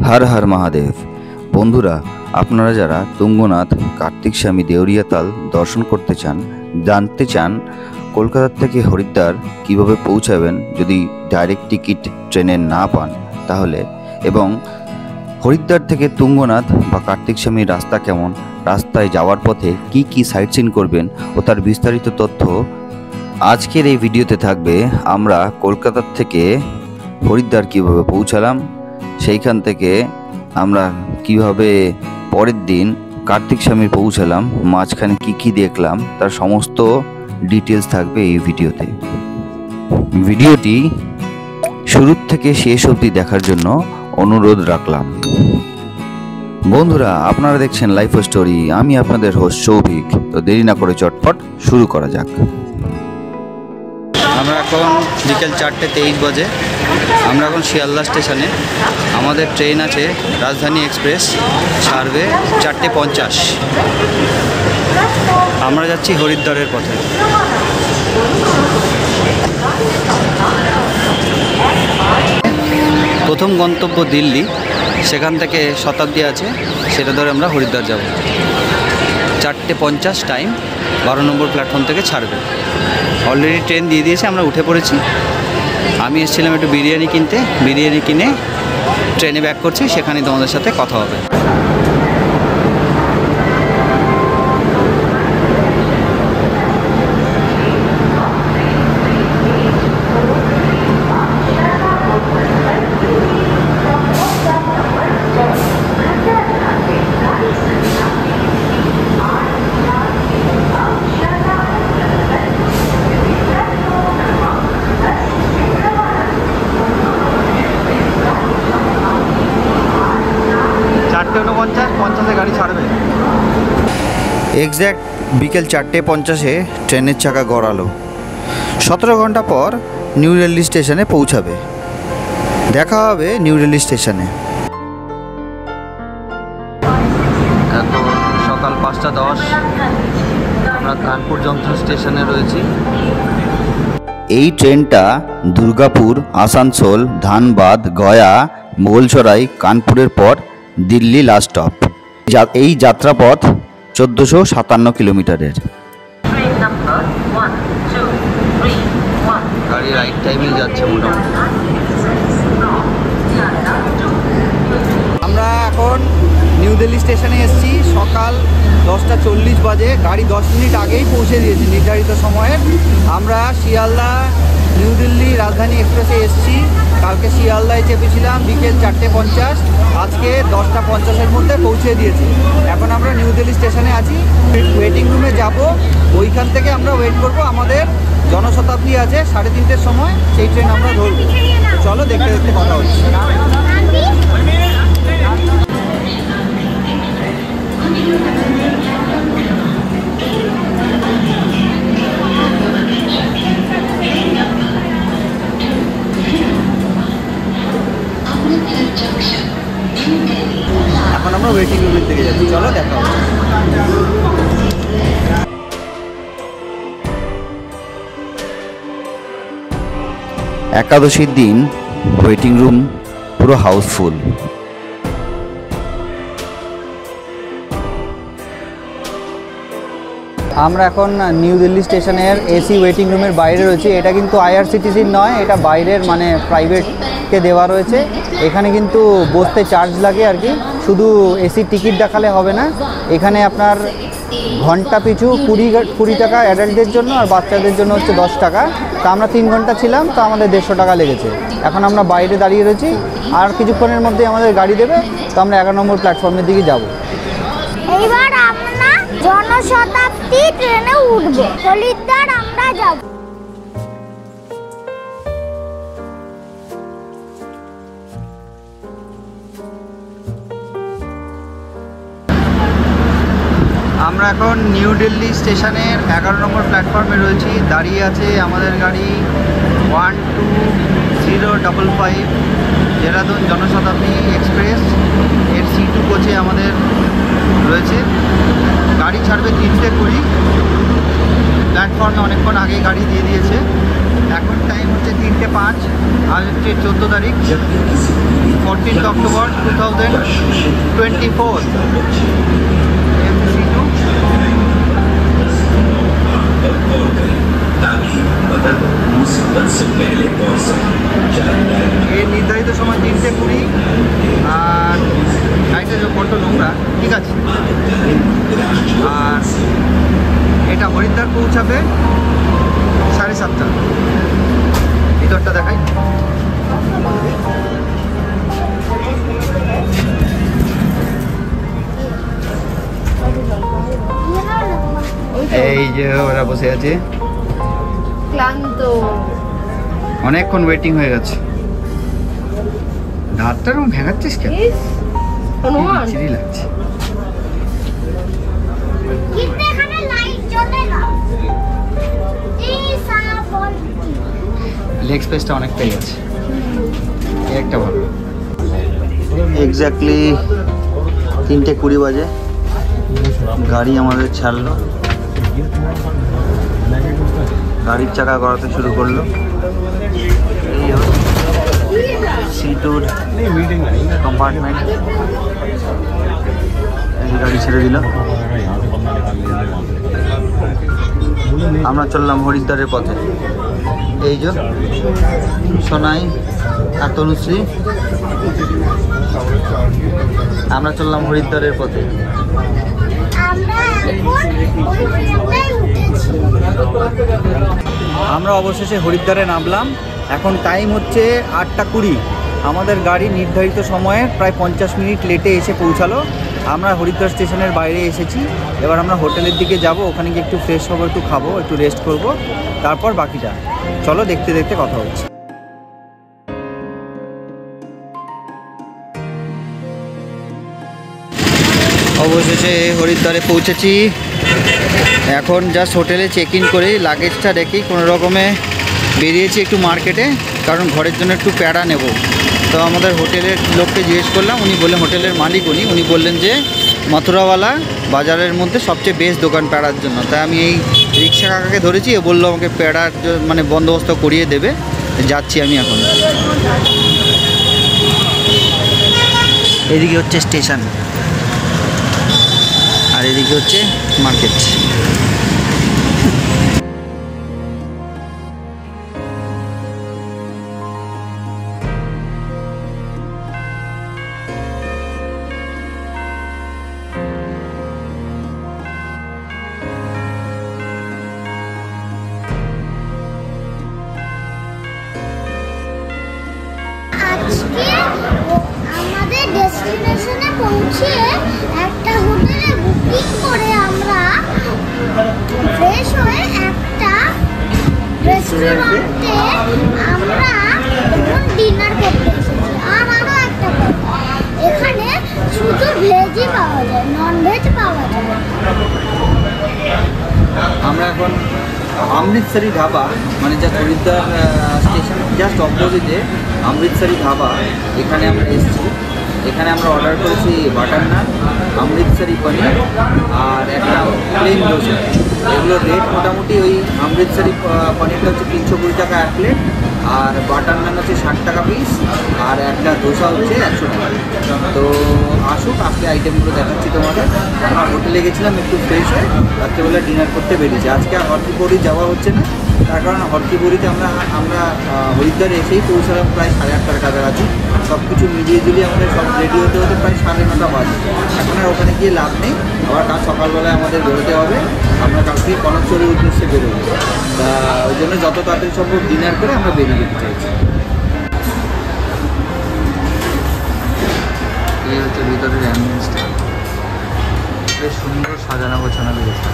हर हर महादेव। बंधुरा আপনারা যারা তুঙ্গনাথ কার্তিক স্বামী দেউরিয়া তাল দর্শন করতে চান, জানতে চান কলকাতা থেকে হরিদ্বার কিভাবে পৌঁছাবেন যদি ডাইরেক্ট টিকিট ট্রেনে না পান তাহলে, এবং হরিদ্বার থেকে তুঙ্গনাথ বা কার্তিক স্বামীর রাস্তা কেমন, রাস্তায় যাওয়ার পথে কি কি সাইট সিন করবেন ও তার বিস্তারিত তথ্য আজকের এই ভিডিওতে থাকবে। আমরা কলকাতা থেকে হরিদ্বার কিভাবে পৌঁছালাম, সেইখান থেকে আমরা কিভাবে পরের দিন কার্তিক স্বামী পৌঁছালাম, মাঝখানে কি দেখলাম, তার সমস্ত ডিটেলস থাকবে এই ভিডিওতে। ভিডিওটি শুরু থেকে শেষ অবধি দেখার জন্য অনুরোধ রাখলাম। বন্ধুরা আপনারা দেখছেন লাইফ স্টোরি, আমি আপনাদের হোস্ট সৌভিক। তো দেরি না করে চটপট শুরু করা যাক। আমরা এখন বিকেল 4:23 বাজে। আমরা এখন শিয়ালদা স্টেশনে। আমাদের ট্রেন আছে রাজধানী এক্সপ্রেস, ছাড়বে 4:50। আমরা যাচ্ছি হরিদ্বারের পথে। প্রথম গন্তব্য দিল্লি, সেখান থেকে শতাব্দী আছে, সেটা ধরে আমরা হরিদ্বার যাব। 4:50 টাইম, 12 নম্বর প্ল্যাটফর্ম থেকে ছাড়বে। অলরেডি ট্রেন দিয়ে দিয়েছে, আমরা উঠে পড়েছি। আমি এসেছিলাম একটু বিরিয়ানি কিনতে, বিরিয়ানি কিনে ট্রেনে ব্যাক করছি, সেখানে তোমাদের সাথে কথা হবে। গাড়ি ছাড়বে এক্স্যাক্ট বিকেল 4:50 ট্রেনের চাকা গড়ালো। 17 ঘন্টা পর নিউ দিল্লি স্টেশনে পৌঁছাবে। দেখা হবে নিউ দিল্লি স্টেশনে। এখন সকাল 5:10, আমরা কানপুর জংশন স্টেশনে রয়েছি। এই ট্রেনটা দুর্গাপুর, আসানসোল, ধানবাদ, গয়া, মোগলসরাই, কানপুরের পর দিল্লি লাস্ট স্টপ। এই যাত্রাপথ 1457 কিলোমিটারের। গাড়ি রাইট টাইমে যাচ্ছে মোটামুটি। আমরা এখন নিউ দিল্লি স্টেশনে এসেছি। সকাল 10:40 বাজে। গাড়ি 10 মিনিট আগেই পৌঁছে দিয়েছি নির্ধারিত সময়ে। আমরা শিয়ালদা নিউ দিল্লি রাজধানী এক্সপ্রেসে এসেছি। কালকে শিয়ালদায় চেপেছিলাম বিকেল 4:50, আজকে 10:50 মধ্যে পৌঁছে দিয়েছি। এখন আমরা নিউ দিল্লি স্টেশনে আছি, ওয়েটিং রুমে যাব। ওইখান থেকে আমরা ওয়েট করব। আমাদের জনশতাব্দী আছে 3:30 সময়, সেই ট্রেন আমরা ধরব। চলো দেখতে দেখতে কথা হচ্ছে। এখন আমরা ওয়েটিং রুমের দিকে যাচ্ছি, চলো দেখা হবে। একাদশীর দিন ওয়েটিং রুম পুরো হাউসফুল। আমরা এখন নিউ দিল্লি স্টেশনের এসি ওয়েটিং রুমের বাইরে রয়েছি। এটা কিন্তু আইআরসিটিসির নয়, এটা বাইরের মানে প্রাইভেটকে দেওয়া রয়েছে। এখানে কিন্তু বসতে চার্জ লাগে আর কি, শুধু এসি টিকিট দেখালে হবে না। এখানে আপনার ঘন্টা পিছু 20 টাকা অ্যাডাল্টদের জন্য, আর বাচ্চাদের জন্য হচ্ছে 10 টাকা। তা আমরা 3 ঘন্টা ছিলাম, তো আমাদের 150 টাকা লেগেছে। এখন আমরা বাইরে দাঁড়িয়ে রয়েছি, আর কিছুক্ষণের মধ্যে আমাদের গাড়ি দেবে। তো আমরা 11 নম্বর প্ল্যাটফর্মের দিকে যাব। এইবার আমরা জনশতাব্দী ট্রেনে উঠব, হরিদ্বার আমরা যাব। আমরা এখন নিউ দিল্লি স্টেশনের 11 নম্বর প্ল্যাটফর্মে রয়েছি। দাঁড়িয়ে আছে আমাদের গাড়ি 12055 দেহরাদুন জনশতাব্দী এক্সপ্রেস। এর C2 কোচে আমাদের রয়েছে। গাড়ি ছাড়বে 3:20। প্ল্যাটফর্মে অনেকক্ষণ আগে গাড়ি দিয়ে দিয়েছে। এখন টাইম হচ্ছে 3:05। আজ হচ্ছে 14 তারিখ। 15th October 2024. এর নির্ধারিত সময় 3:20 আর গাড়িটা যে বড্ড নোংরা, ঠিক আছে। আর এটা হরিদ্বার পৌঁছাবে 7:30। ভিতরটা দেখাই। এই যে ওরা বসে আছে, ক্লান্ত, অনেকক্ষণ ওয়েটিং হয়ে গেছে। দাঁতটা রকম ভেঙাচ্ছিস কেন? হনুমান চিরি লাগছে। কিন্তু এখানে লাইট জ্বলে না। এই সাবল লেগ স্পেসটা অনেকটাই আছে, একটা ভালো। এক্স্যাক্টলি 3:20 বাজে গাড়ি আমাদের ছাড়লো, গাড়ির চাকা গড়াতে শুরু করলো। এই সিটুর কম্পার্টমেন্ট, গাড়ি ছেড়ে দিল। আমরা চললাম হরিদ্বারের পথে। এই যে সোনাই আর তনুশ্রী, আমরা চললাম হরিদ্বারের পথে। আমরা এখন ওই ট্রেনটাই উঠেছি। আমরা অবশেষে হরিদ্বারে নামলাম। এখন টাইম হচ্ছে 8:20। আমাদের গাড়ি নির্ধারিত সময়ে প্রায় 50 মিনিট লেটে এসে পৌঁছালো। আমরা হরিদ্বার স্টেশনের বাইরে এসেছি। এবার আমরা হোটেলের দিকে যাব, ওখানে গিয়ে একটু ফ্রেশ হবো, একটু খাবো, একটু রেস্ট করব, তারপর বাকিটা চলো দেখতে দেখতে কথা হচ্ছে। অবশেষে হরিদ্বারে পৌঁছেছি। এখন জাস্ট হোটেলে চেক ইন করে লাগেজটা রেখেই কোনো রকমে বেরিয়েছি একটু মার্কেটে, কারণ ঘরের জন্য একটু প্যাড়া নেব। তো আমাদের হোটেলের লোককে জিজ্ঞেস করলাম, উনি বললেন, হোটেলের মালিক উনি বললেন যে মথুরাওয়ালা বাজারের মধ্যে সবচেয়ে বেস্ট দোকান প্যাড়ার জন্য। তাই আমি এই রিক্সা কাকাকে ধরেছি, এ বললো আমাকে প্যাড়ার মানে বন্দোবস্ত করিয়ে দেবে। যাচ্ছি আমি এখন। এদিকে হচ্ছে স্টেশন আর এদিকে হচ্ছে মার্কেট। আজকে আমাদের ডেস্টিনেশনে পৌঁছে একটা হোটেলে বুকিং করে আমরা ফ্রেশ হয়ে একটা রেস্টুরেন্টে আমরা এখন ডিনার করতে এসেছি। আর আরও একটা কথা, এখানে শুধু ভেজই পাওয়া যায়, নন ভেজ পাওয়া যায় না। আমরা এখন অমৃতসরি ধাবা, মানে যা হরিদ্বার স্টেশন জাস্ট অপোজিটে অমৃতসরি ধাবা, এখানে আমরা এসেছি। এখানে আমরা অর্ডার করেছি বাটার নান, অমৃতসরি পনির আর একটা প্লেন দোসা। এগুলোর রেট মোটামুটি ওই অমৃতসরি পনিরটা হচ্ছে 320 টাকা এক প্লেট, আর বাটার নান হচ্ছে 60 টাকা পিস, আর একটা দোসা হচ্ছে 100 টাকা। তো আসুক, আজকে আইটেমগুলো দেখাচ্ছি তোমাদের। আমরা হোটেলে গেছিলাম একটু ফ্রেশ হয়ে, রাত্রেবেলা ডিনার করতে বেরিয়েছি। আজকে আর হরকিপুরি যাওয়া হচ্ছে না, তার কারণ হরকিপুরিতে আমরা হরিদ্বারে এসেই পৌঁছালাম প্রায় 8:30টার কাছাকাছি। সব কিছু মিলিয়ে জুলিয়ে আমাদের সব রেডি হতে হতে প্রায় 9:30 বাজে। এখন আর ওখানে গিয়ে লাভ নেই, আবার কাল সকালবেলায় আমাদের বেরোতে হবে। আমরা কালকে কনকচুরির উদ্দেশ্যে বেরোবো, তা ওই জন্য যত তাড়াতাড়ি সম্ভব ডিনার করে আমরা বেরিয়ে যেতে চাইছি। এই হচ্ছে ভিতরের অ্যাম্বিয়েন্সটা, বেশ সুন্দর সাজানো গোছানো বেরিয়েছে।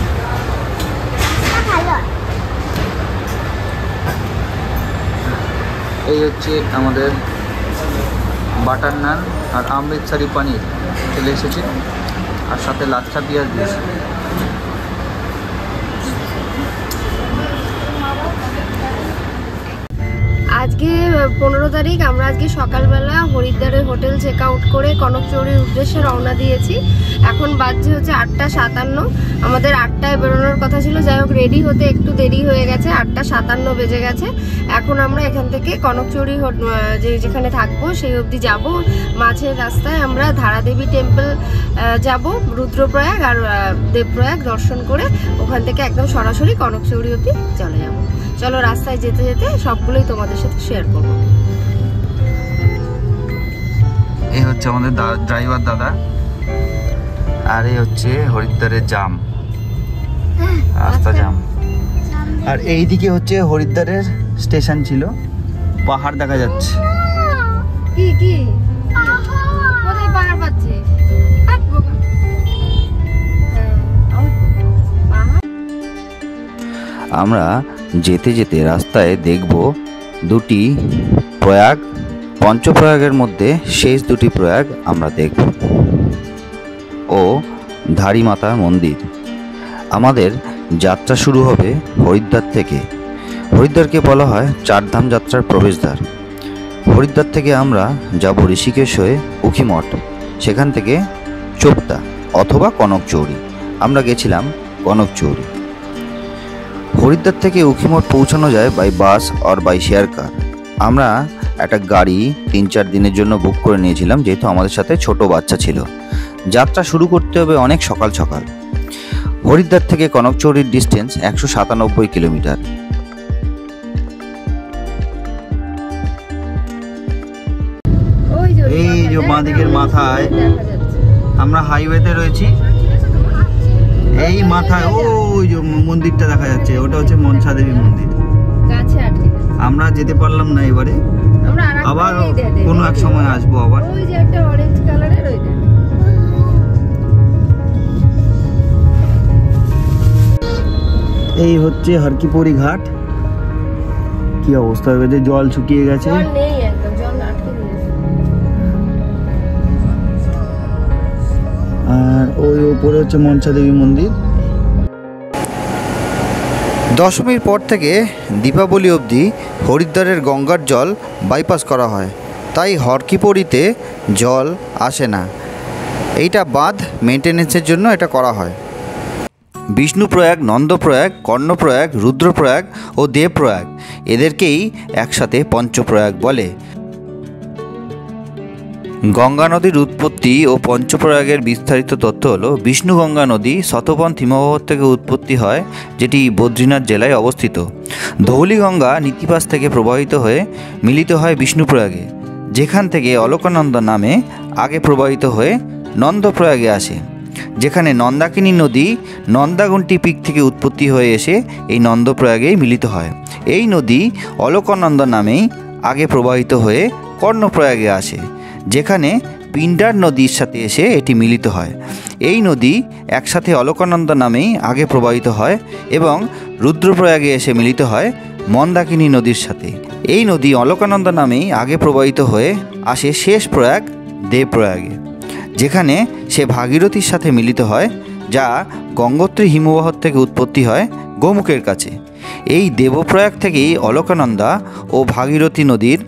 ভালো। এই হচ্ছে আমাদের বাটার নান আর অমৃতসরি পনির চলে এসেছে, আর সাথে লাচ্ছা পেঁয়াজ দিয়েছে। আজকে 15 তারিখ। আমরা আজকে সকালবেলা হরিদ্বারে হোটেল চেক আউট করে কনকচৌরির উদ্দেশ্যে রওনা দিয়েছি। এখন বাজছে হচ্ছে 8:57। আমাদের 8টায় বেরোনোর কথা ছিল, যাই হোক রেডি হতে একটু দেরি হয়ে গেছে, 8:57 বেজে গেছে। এখন আমরা এখান থেকে কনকচৌরি যেখানে থাকবো সেই অবধি যাব। মাঝের রাস্তায় আমরা ধারাদেবী টেম্পল যাব, রুদ্রপ্রয়াগ আর দেবপ্রয়াগ দর্শন করে ওখান থেকে একদম সরাসরি কনকচৌরি অবধি চলে যাব। চলো রাস্তায় যেতে যেতে সবগুলোই তোমাদের সাথে শেয়ার করবো। এই হচ্ছে আমাদের ড্রাইভার দাদা, আর এই হচ্ছে হরিদ্বারের জাম, রাস্তা জাম। আর এইদিকে হচ্ছে হরিদ্বারের স্টেশন ছিল, পাহাড় দেখা যাচ্ছে। কি কি কোথায় পাহাড় পাচ্ছি? আমরা যেতে যেতে রাস্তায় দেখব দুটি প্রয়াগ, পঞ্চপ্রয়াগের মধ্যে শেষ দুটি প্রয়াগ আমরা দেখব ও ধারী মাতার মন্দির। আমাদের যাত্রা শুরু হবে হরিদ্বার থেকে। হরিদ্বারকে বলা হয় চারধাম যাত্রার প্রবেশদ্বার। হরিদ্বার থেকে আমরা যাব ঋষিকেশ হয়ে উখিমঠ, সেখান থেকে চোপতা অথবা কনকচৌরি। আমরা গেছিলাম কনকচৌরি। হরিদ্বার থেকে উখিমঠ পৌঁছানো যায় বাই বাস আর বাই শেয়ার কার। আমরা একটা গাড়ি 3-4 দিনের জন্য বুক করে নিয়েছিলাম, যেহেতু আমাদের সাথে ছোট বাচ্চা ছিল। যাত্রা শুরু করতে হবে অনেক সকাল সকাল। হরিদ্বার থেকে কনকচৌরির ডিস্টেন্স 197 কিলোমিটার। এই যে বাঁদিকের মাথায় আমরা হাইওয়েতে রয়েছি, এই মাথায় ওই যে মন্দিরটা দেখা যাচ্ছে, ওটা হচ্ছে মনসা দেবী মন্দির। আমরা যেতে পারলাম না এবারে, আবার কোনো এক সময় আসবো আবার। ওই যে একটা অরেঞ্জ কালারের ওইটা। এই হচ্ছে হরকিপৌরি ঘাট। কি অবস্থা হয়ে গেছে, জল শুকিয়ে গেছে। জল নেই, একদম জল আটকে দিয়েছে। আর ওই উপরে হচ্ছে মনসা দেবী মন্দির। দশমীর পর থেকে দীপাবলি অবধি হরিদ্বারের গঙ্গার জল বাইপাস করা হয়, তাই হরকিপৌরিতে জল আসে না। এইটা বাঁধ মেনটেনেন্সের জন্য এটা করা হয়। বিষ্ণুপ্রয়াগ, নন্দপ্রয়াগ, কর্ণপ্রয়াগ, রুদ্রপ্রয়াগ ও দেবপ্রয়াগ এদেরকেই একসাথে পঞ্চপ্রয়াগ বলে। গঙ্গা নদীর উৎপত্তি ও পঞ্চপ্রয়াগের বিস্তারিত তথ্য হলো, বিষ্ণু গঙ্গা নদী শতপথ হিমবাহ থেকে উৎপত্তি হয়, যেটি বদ্রীনাথ জেলায় অবস্থিত। ধৌলি গঙ্গা নীতিপাশ থেকে প্রবাহিত হয়ে মিলিত হয় বিষ্ণুপ্রয়াগে, যেখান থেকে অলকানন্দা নামে আগে প্রবাহিত হয়ে নন্দপ্রয়াগে আসে, যেখানে নন্দাকিনী নদী নন্দাগুন্টি পিক থেকে উৎপত্তি হয়ে এসে এই নন্দপ্রয়াগেই মিলিত হয়। এই নদী অলকানন্দা নামেই আগে প্রবাহিত হয়ে কর্ণপ্রয়াগে আসে, যেখানে পিণ্ডার নদীর সাথে এসে এটি মিলিত হয়। এই নদী একসাথে অলকানন্দা নামেই আগে প্রবাহিত হয় এবং রুদ্রপ্রয়াগে এসে মিলিত হয় মন্দাকিনী নদীর সাথে। এই নদী অলকানন্দা নামেই আগে প্রবাহিত হয়ে আসে শেষ প্রয়াগ দেবপ্রয়াগে, যেখানে সে ভাগীরথীর সাথে মিলিত হয়, যা গঙ্গোত্রী হিমবাহ থেকে উৎপত্তি হয় গোমুখের কাছে। এই দেবপ্রয়াগ থেকেই অলকানন্দা ও ভাগীরথী নদীর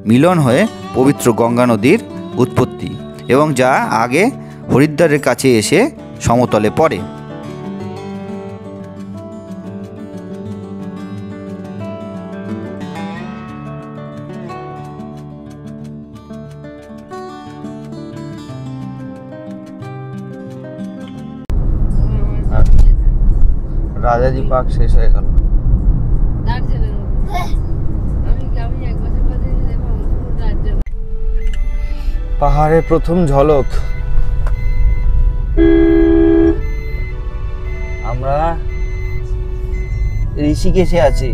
মিলন হয়ে পবিত্র গঙ্গা নদীর উৎপত্তি, এবং যা আগে হরিদ্বারের কাছে এসে সমতলে পড়ে। রাজাজি পার্ক শেষ হয়ে গেল। পাহাড়ের প্রথম ঝলক। আমরা ঋষিকেশে আছি।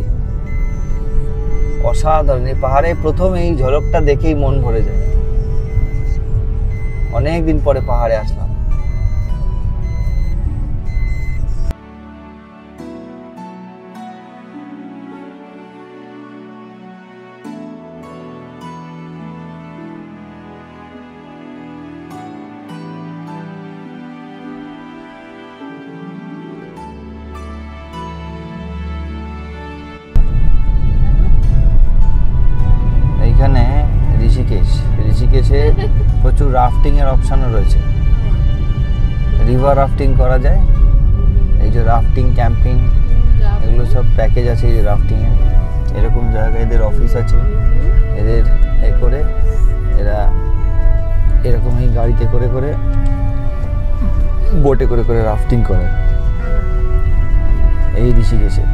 অসাধারণ, এই পাহাড়ে প্রথম এই ঝলকটা দেখেই মন ভরে যায়। অনেক দিন পরে পাহাড়ে আসলাম। ঋষিকেশে প্রচুর রাফটিংয়ের অপশানও রয়েছে, রিভার রাফটিং করা যায়। এই যে রাফটিং, ক্যাম্পিং, এগুলো সব প্যাকেজ আছে। এই রাফটিংয়ে এরকম জায়গায় এদের অফিস আছে, এদের এ করে এরা এরকমই গাড়িতে করে করে, বোটে করে করে রাফটিং করে এই ঋষিকেশে।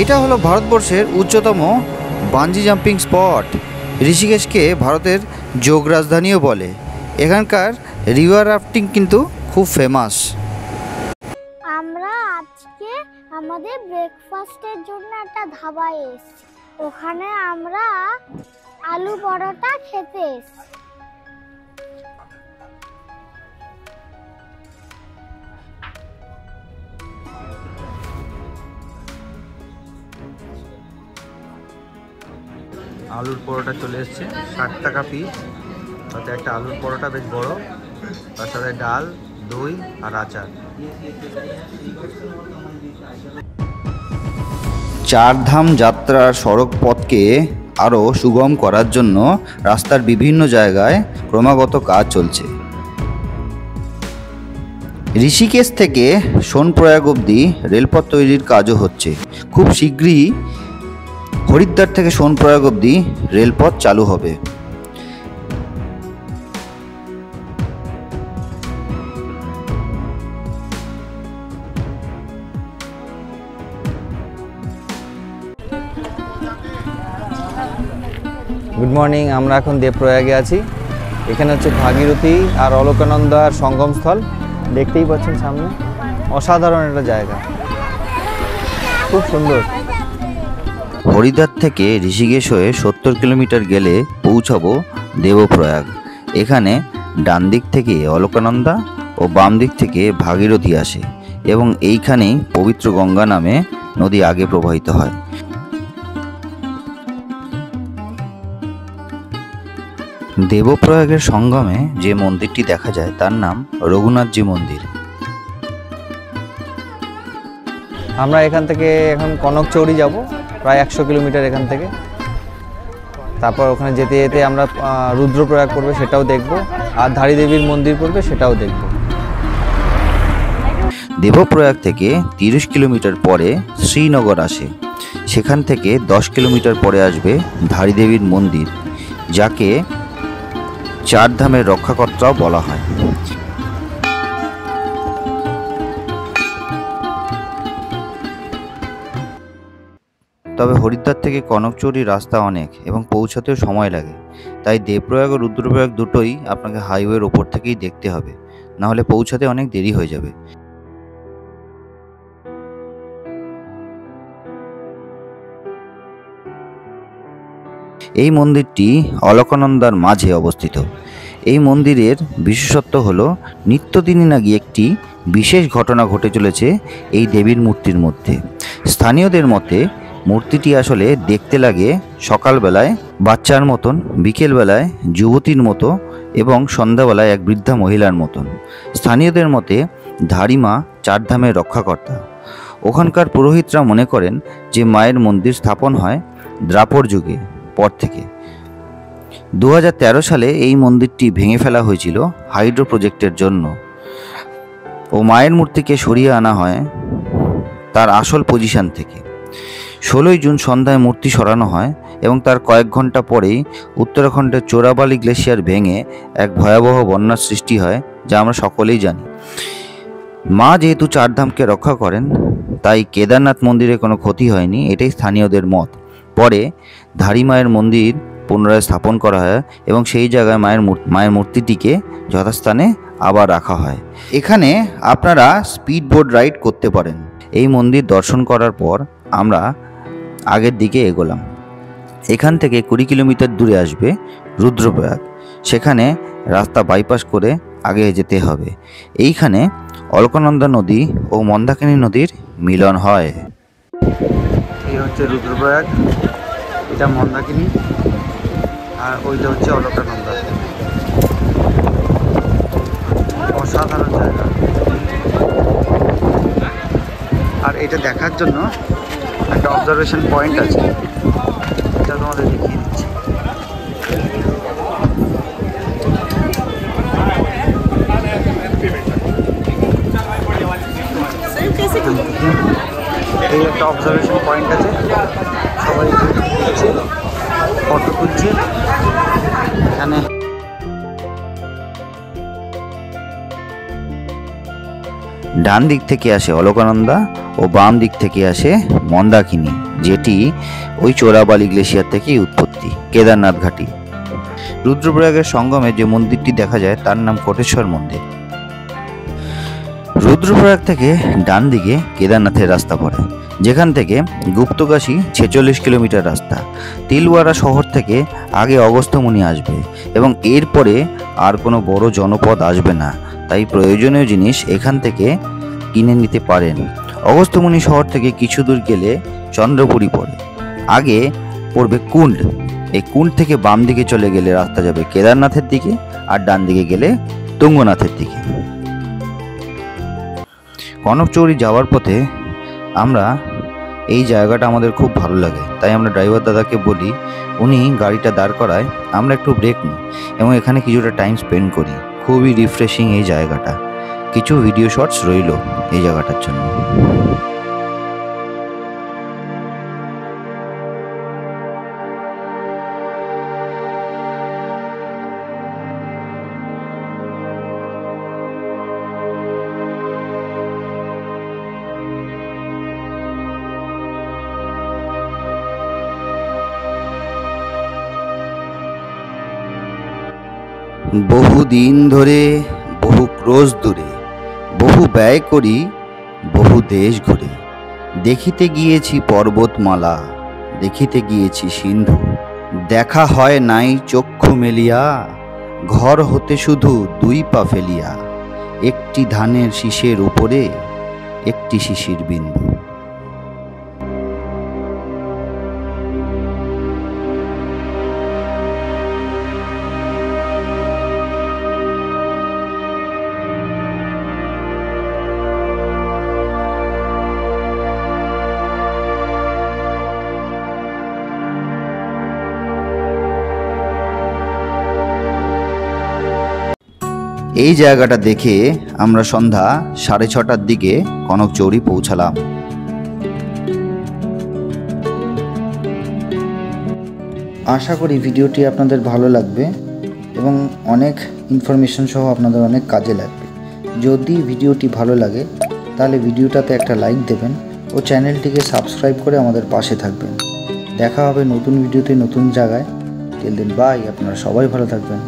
এটা হলো ভারতবর্ষের উচ্চতম বাঞ্জি জাম্পিং স্পট। ঋষিকেশকে ভারতের যোগ রাজধানীও বলে। এখানকার রিভার রাফটিং কিন্তু খুব ফেমাস। আমরা আজকে আমাদের ব্রেকফাস্টের জন্য একটা ধাবায় এসেছি। ওখানে আমরা আলু পরোটা খেতে এসেছি। আলুর পরোটা চলে এসছে, 60 টাকা পিস। তাতে একটা আলুর পরোটা বেশ বড়, তার সাথে ডাল, দই আর আচার। চারধাম যাত্রার সড়ক পথকে আরও সুগম করার জন্য রাস্তার বিভিন্ন জায়গায় ক্রমাগত কাজ চলছে। ঋষিকেশ থেকে সোনপ্রয়াগ অবধি রেলপথ তৈরির কাজও হচ্ছে। খুব শীঘ্রই হরিদ্বার থেকে সোনপ্রয়াগ অবধি রেলপথ চালু হবে। গুড মর্নিং, আমরা এখন দেবপ্রয়াগে আছি। এখানে হচ্ছে ভাগীরথী আর অলকানন্দার সঙ্গমস্থল, দেখতেই পাচ্ছেন সামনে। অসাধারণ একটা জায়গা, খুব সুন্দর। হরিদ্বার থেকে ঋষিকেশ হয়ে 70 কিলোমিটার গেলে পৌঁছাবো দেবপ্রয়াগ। এখানে ডান দিক থেকে অলকানন্দা ও বাম দিক থেকে ভাগীরথী আসে এবং এইখানেই পবিত্র গঙ্গা নামে নদী আগে প্রবাহিত হয়। দেবপ্রয়াগের সঙ্গমে যে মন্দিরটি দেখা যায় তার নাম রঘুনাথজি মন্দির। আমরা এখান থেকে এখন কনকচৌরি যাব, প্রায় 100 কিলোমিটার এখান থেকে। তারপর ওখানে যেতে যেতে আমরা রুদ্রপ্রয়াগ পড়বে, সেটাও দেখব, আর ধারী দেবীর মন্দির পড়বে, সেটাও দেখব। দেবপ্রয়াগ থেকে 30 কিলোমিটার পরে শ্রীনগর আসে। সেখান থেকে 10 কিলোমিটার পরে আসবে ধারী দেবীর মন্দির, যাকে চারধামের রক্ষাকর্তাও বলা হয়। তবে হরিদ্বার থেকে কনকচৌরি রাস্তা অনেক এবং পৌঁছাতেও সময় লাগে, তাই দেবপ্রয়াগ ও রুদ্রপ্রয়াগ দুটোই আপনাকে হাইওয়ের ওপর থেকেই দেখতে হবে, নাহলে পৌঁছাতে অনেক দেরি হয়ে যাবে। এই মন্দিরটি অলকানন্দার মাঝে অবস্থিত। এই মন্দিরের বিশেষত্ব হলো নিত্যদিনই নাকি একটি বিশেষ ঘটনা ঘটে চলেছে এই দেবীর মূর্তির মধ্যে। স্থানীয়দের মতে মূর্তিটি আসলে দেখতে লাগে সকালবেলায় বাচ্চার মতন, বিকেলবেলায় যুবতীর মতো এবং সন্ধ্যাবেলায় এক বৃদ্ধা মহিলার মতন। স্থানীয়দের মতে ধারীমা চারধামের রক্ষাকর্তা। ওখানকার পুরোহিতরা মনে করেন যে মায়ের মন্দির স্থাপন হয় দ্রাপর যুগে পর থেকে। 2013 সালে এই মন্দিরটি ভেঙে ফেলা হয়েছিল হাইড্রো প্রজেক্টের জন্য ও মায়ের মূর্তিকে সরিয়ে আনা হয় তার আসল পজিশন থেকে। 16 জুন সন্ধ্যায় মূর্তি সরানো হয় এবং তার কয়েক ঘন্টা পরেই উত্তরাখণ্ডের চোরাবালি গ্লেশিয়ার ভেঙে এক ভয়াবহ বন্যার সৃষ্টি হয়, যা আমরা সকলেই জানি। মা যেহেতু চারধামকে রক্ষা করেন, তাই কেদারনাথ মন্দিরে কোনো ক্ষতি হয়নি, এটাই স্থানীয়দের মত। পরে ধারী মায়ের মন্দির পুনরায় স্থাপন করা হয় এবং সেই জায়গায় মায়ের মূর্তিটিকে যথাস্থানে আবার রাখা হয়। এখানে আপনারা স্পিড বোট রাইড করতে পারেন। এই মন্দির দর্শন করার পর আমরা আগের দিকে এগোলাম। এখান থেকে 20 কিলোমিটার দূরে আসবে রুদ্রপ্রয়াগ। সেখানে রাস্তা বাইপাস করে আগে যেতে হবে। এইখানে অলকানন্দা নদী ও মন্দাকিনী নদীর মিলন হয়। এই হচ্ছে রুদ্রপ্রয়াগ, এটা মন্দাকিনী, আর ওইটা হচ্ছে অলকানন্দা। অসাধারণ জায়গা। আর এটা দেখার জন্য একটা অবজারভেশন পয়েন্ট আছে, এটা তোমাদের দেখিয়ে দিচ্ছি। এই একটা অবজারভেশন পয়েন্ট আছে, সবাই দেখছে, ফটো তুলছে। এখানে ডান দিক থেকে আসে অলকানন্দা ও বাম দিক থেকে আসে মন্দাকিনী, যেটি ওই চোরাবালি গ্লেশিয়ার থেকেই উৎপত্তি, কেদারনাথ ঘাটি। রুদ্রপ্রয়াগের সঙ্গমে যে মন্দিরটি দেখা যায় তার নাম কোটেশ্বর মন্দির। রুদ্রপ্রয়াগ থেকে ডান দিকে কেদারনাথের রাস্তা পড়ে, যেখান থেকে গুপ্তকাশী 46 কিলোমিটার রাস্তা। তিলওয়ারা শহর থেকে আগে অগস্ত্যমুনি আসবে এবং এরপরে আর কোনো বড় জনপদ আসবে না, তাই প্রয়োজনীয় জিনিস এখান থেকে কিনে নিতে পারেন। অগস্ত্যমুনি শহর থেকে কিছু দূর গেলে চন্দ্রপুরী পড়ে, আগে পড়বে কুণ্ড। এই কুণ্ড থেকে বাম দিকে চলে গেলে রাস্তা যাবে কেদারনাথের দিকে, আর ডান দিকে গেলে তুঙ্গনাথের দিকে। কনকচৌরি যাওয়ার পথে আমরা এই জায়গাটা আমাদের খুব ভালো লাগে, তাই আমরা ড্রাইভার দাদাকে বলি, উনি গাড়িটা দাঁড় করায়, আমরা একটু ব্রেক নিই এবং এখানে কিছুটা টাইম স্পেন্ড করি। খুবই রিফ্রেশিং এই জায়গাটা। কিছু ভিডিও শর্টস রইল এই জায়গাটার জন্য। বহুদিন ধরে, বহু ক্রোশ দূরে, বহু ব্যয় করি, বহু দেশ ঘুরে, দেখিতে গিয়েছি পর্বতমালা, দেখিতে গিয়েছি সিন্ধু, দেখা হয় নাই চক্ষু মেলিয়া, ঘর হতে শুধু 2 পা ফেলিয়া, একটি ধানের শীষের উপরে একটি শিশির বিন্দু। এই জায়গাটা দেখে আমরা সন্ধ্যা 6:30টার দিকে কনকচৌরি পৌঁছালাম। আশা করি ভিডিওটি আপনাদের ভালো লাগবে এবং অনেক ইনফরমেশন সহ আপনাদের অনেক কাজে লাগবে। যদি ভিডিওটি ভালো লাগে তাহলে ভিডিওটাতে একটা লাইক দেবেন ও চ্যানেলটিকে সাবস্ক্রাইব করে আমাদের পাশে থাকবেন। দেখা হবে নতুন ভিডিওতে নতুন জায়গায়। টিল দেন বাই, আপনারা সবাই ভালো থাকবেন।